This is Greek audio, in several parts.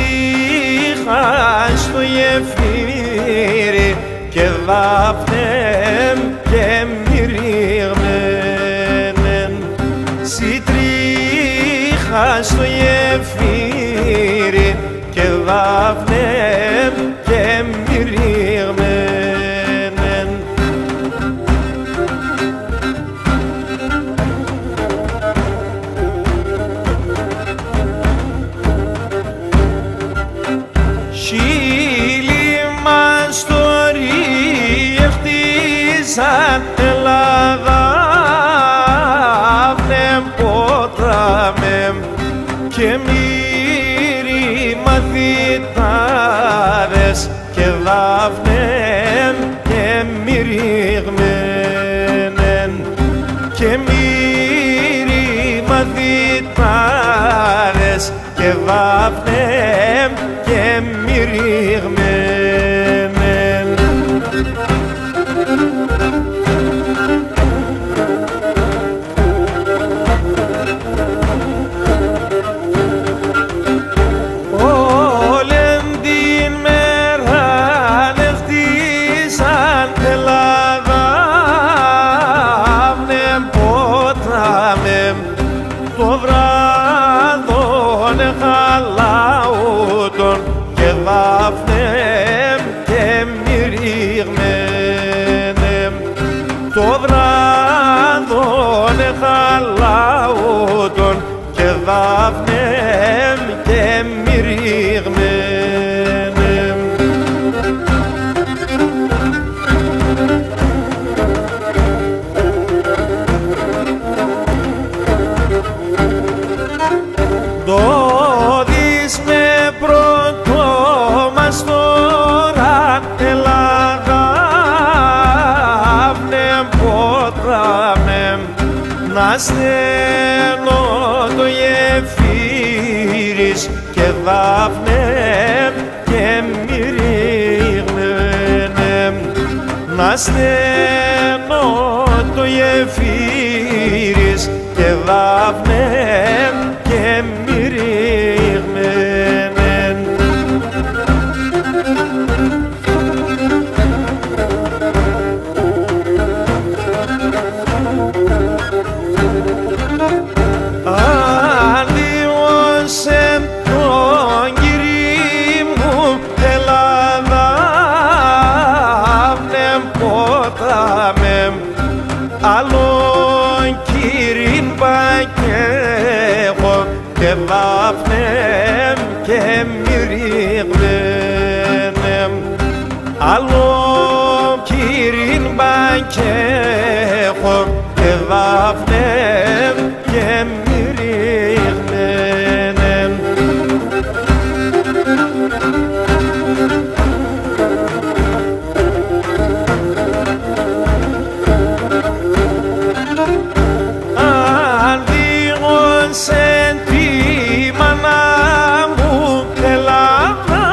Σιτρίχα στο γεφύρι και δάφνεμ και μυρίγμεν. Σιτρίχα στο γεφύρι και δάφνεμ και μυρίγμεν. Χίλι μας το ρίχτησαν Ελλάδα ποτάμεμ και μύρι μαθητάδες και δάφνεμ και μυρίγμενεν και μύρι μαθητάδες και δάφνεμ και μυρίγμενεν. Όλεν την μέρα λευτήσαν Ελλάδα ποτάμεμ το βράδον χαλάουτον και δάφνεμ και μυρίγμενεμ το βράδον χαλάουτον και δάφνεμ και μυρίγμενεμ. Δώδεις με πρώτο μας τώρα Ελλάδα ποτάμεμ να στέλνω το γεφύρις και δάφνεμ και μυρίγμενεμ να στέλνω το γεφύρις και δάφνεμ και μυρίγμενεν. Αλλιώσεν τον Κύρι μου Ελλάδα ποτάμεμ άλλον Κύριν πακέχω και δάφνεμ και μυρίγμενεμ άλλον Κύριν πακέχω και δάφνεμ και μυρίγμενεμ. Αν διώξεν τη μάνα μου Ελλάδα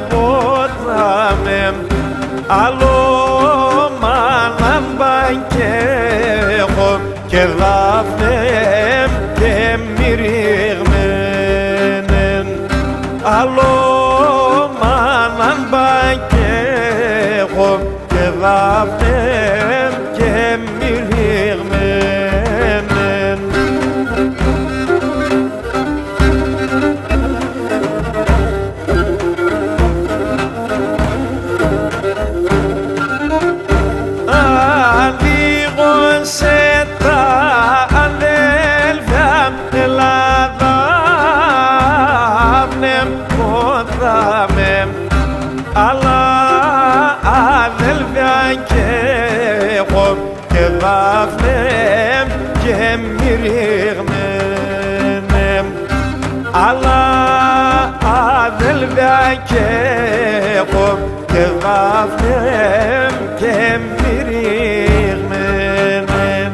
ποτάμεμ άλλο μάνα μπακέχω και δάφνεμ και μυρίγμενεν άλλο μάνα μπακέχω και δάφνεμ και μυρίγμενεν. Ανοίγωσε τα αδέλφια Ελλάδα ποτάμεμ αλλά αδέλφια και εγώ και δάφνεμ και μυρίγμενεμ αλλά αδέλφια και εγώ και δάφνεμ και μυρίγμενεμ.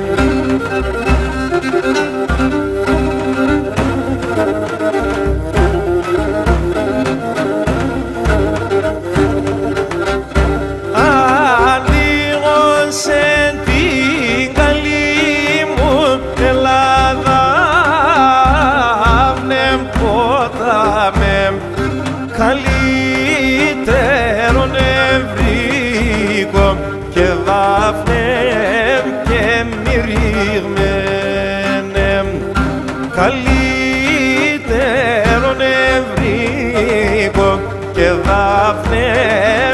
Ανοίγωσε την καλή μου Ελλάδα ποτάμαι καλύτερον ευρύκο και δάφνεμ και μυρίγμενεμ καλύτερον ευρύκο και δάφνεμ